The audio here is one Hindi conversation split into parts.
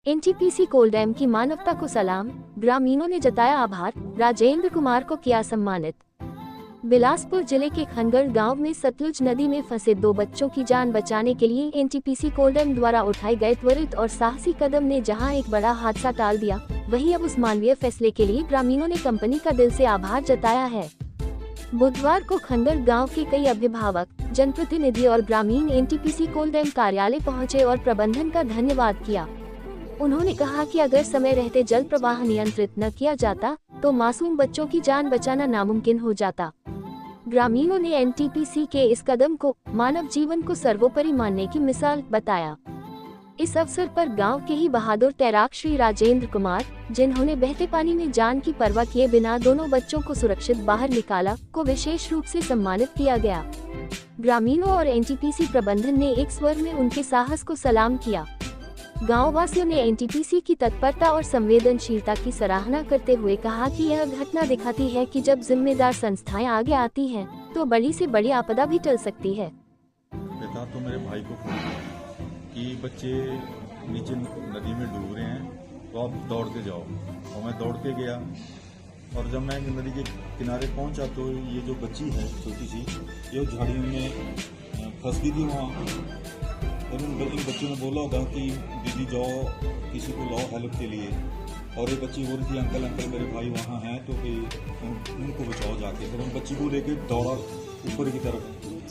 एनटीपीसी कोलडैम की मानवता को सलाम, ग्रामीणों ने जताया आभार, राजेंद्र कुमार को किया सम्मानित। बिलासपुर जिले के खनगढ़ गांव में सतलुज नदी में फंसे 2 बच्चों की जान बचाने के लिए एनटीपीसी कोलडैम द्वारा उठाए गए त्वरित और साहसी कदम ने जहां एक बड़ा हादसा टाल दिया, वहीं अब उस मानवीय फैसले के लिए ग्रामीणों ने कंपनी का दिल से आभार जताया है। बुधवार को खनगढ़ गांव के कई अभिभावक, जनप्रतिनिधि और ग्रामीण एनटीपीसी कोलडैम कार्यालय पहुंचे और प्रबंधन का धन्यवाद किया। उन्होंने कहा कि अगर समय रहते जल प्रवाह नियंत्रित न किया जाता तो मासूम बच्चों की जान बचाना नामुमकिन हो जाता। ग्रामीणों ने एनटीपीसी के इस कदम को मानव जीवन को सर्वोपरि मानने की मिसाल बताया। इस अवसर पर गांव के ही बहादुर तैराक श्री राजेंद्र कुमार, जिन्होंने बहते पानी में जान की परवाह किए बिना दोनों बच्चों को सुरक्षित बाहर निकाला, को विशेष रूप से सम्मानित किया गया। ग्रामीणों और एनटीपीसी प्रबंधन ने एक स्वर में उनके साहस को सलाम किया। गाँव वासियों ने एनटीपीसी की तत्परता और संवेदनशीलता की सराहना करते हुए कहा कि यह घटना दिखाती है कि जब जिम्मेदार संस्थाएं आगे आती हैं, तो बड़ी से बड़ी आपदा भी टल सकती है। पिता तो मेरे भाई को फोन किया कि बच्चे नीचे नदी में डूब रहे हैं, तो आप दौड़ के जाओ। और मैं दौड़ के गया और जब मैं नदी के किनारे पहुंचा तो ये जो बच्ची है छोटी सी, ये झाड़ियों में फंस गई थी वहाँ। और इन बच्चों ने बोला होगा कि दीदी जाओ, किसी को लाओ हेल्प के लिए। और ये बच्ची बोल रही थी अंकल मेरे भाई वहाँ हैं, तो फिर उनको बचाओ जाके। फिर उन बच्ची को लेके दौड़ा ऊपर की तरफ।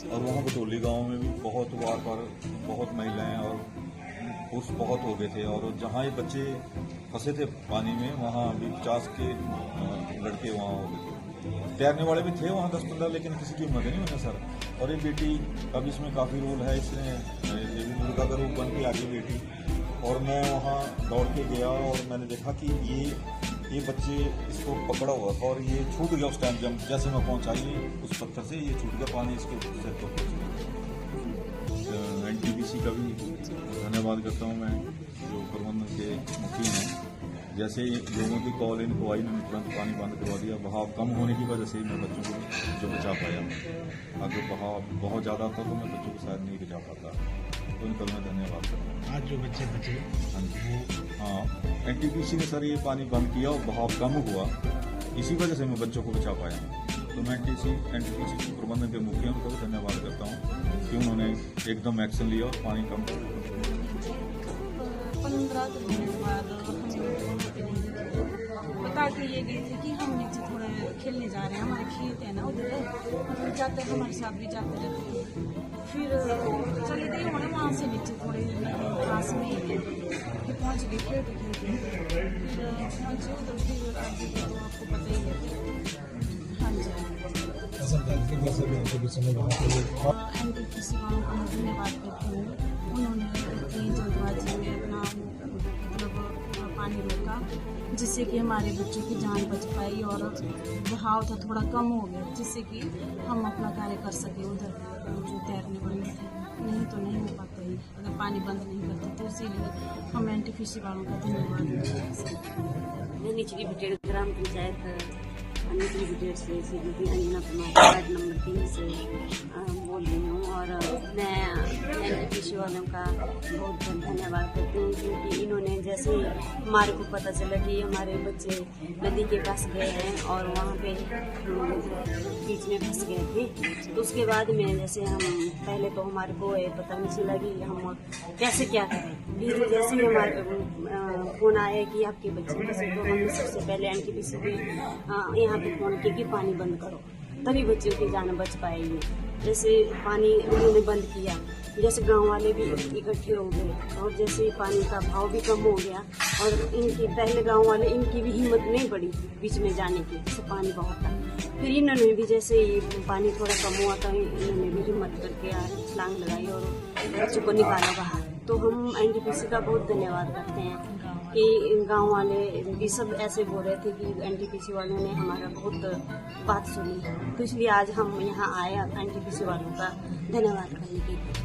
और वहाँ बटोली गांव में भी बहुत वार पर बहुत महिलाएं और पुरुष बहुत हो गए थे। और जहाँ ये बच्चे फंसे थे पानी में, वहाँ भी 50 के लड़के वहाँ हो गए थे। तैरने वाले भी थे वहाँ 10-15, लेकिन किसी की मदद नहीं होना सर। और ये बेटी अब इसमें काफ़ी रोल है, इसने ये भी मुर्गा का रूप बन के आ गई बेटी। और मैं वहाँ दौड़ के गया और मैंने देखा कि ये बच्चे इसको पकड़ा हुआ था और ये छूट गया उस टाइम। जब जैसे मैं पहुँचा, ये उस पत्थर से ये छूट गया, पानी इसके सिर पर पहुँच गया। एनटीपीसी का भी धन्यवाद करता हूँ मैं, जो प्रबंधन के मुखिया हैं। जैसे लोगों की कॉल इनको आई, उन्होंने तुरंत पानी बंद करवा दिया। बहाव कम होने की वजह से मैं बच्चों को जो बचा पाया। अगर बहाव बहुत ज़्यादा था तो मैं बच्चों को शायद नहीं बचा पाता। तो इनका मैं धन्यवाद करता हूँ। आज जो बच्चे बचे, हाँ, एनटीपीसी ने सर ये पानी बंद किया और बहाव कम हुआ, इसी वजह से मैं बच्चों को बचा पाया। तो मैं एनटीपीसी के प्रबंधन के मुखिया को भी धन्यवाद करता हूँ कि उन्होंने एकदम एक्शन लिया और पानी कम कर। 15 दिन बाद बता के ये गई थी कि हम नीचे थोड़ा खेलने जा रहे हैं, हमारे खेत है ना उधर, तो जाते हमारे साथ भी जाते रहते थे। फिर चले गए होने वहाँ से नीचे थोड़े पास में फिर पहुँच गए खेलते खेलते। फिर पहुँचे तो फिर आपको पता ही है। हाँ जी, एनटीपीसी वालों को मैं धन्यवाद करती हूँ। उन्होंने इतनी जल्दबाजी में अपना पानी रोका, जिससे कि हमारे बच्चों की जान बच पाई और बहाव था थोड़ा कम हो गया, जिससे कि हम अपना कार्य कर सके उधर जो तैरने वाले थे। नहीं तो नहीं हो पाता ही अगर पानी बंद नहीं करते। तो इसीलिए हम एनटीपीसी वालों का धन्यवाद। मैं निचली बिटेड़ ग्राम पंचायत निचली बिटेड़ से श्रीमती अंजना कुमार वार्ड नंबर 3 से बोल रही हूँ। और मैं एनटीपीसी वालों का बहुत धन्यवाद करती हूँ, क्योंकि इन्होंने जैसे हमारे को पता चला कि हमारे बच्चे नदी के पास गए हैं और वहाँ पे बीच में फंस गए थे, तो उसके बाद में जैसे हम पहले तो हमारे को पता नहीं चला कि हम कैसे क्या करें। फिर जैसे ही हमारे फोन आया कि आपके बच्चे फंसे, तो हमने सबसे पहले एनटीपीसी को यहाँ पे फोन किया कि पानी बंद करो, तभी बच्चों की जान बच पाएगी। जैसे पानी उन्होंने बंद किया, जैसे गांव वाले भी इकट्ठे हो गए और जैसे पानी का भाव भी कम हो गया। और इनकी पहले गांव वाले, इनकी भी हिम्मत नहीं पड़ी बीच में जाने की, जैसे पानी बहुत था। फिर इन्होंने भी जैसे पानी थोड़ा कम हुआ था, इन्होंने भी हिम्मत करके छलांग लगाई और बच्चों को निकाला बाहर। तो हम एनटीपीसी का बहुत धन्यवाद करते हैं कि गांव वाले भी सब ऐसे बोल रहे थे कि एनटीपीसी वालों ने हमारा बहुत बात सुनी। तो इसलिए आज हम यहाँ आए एनटीपीसी वालों का धन्यवाद करने के लिए।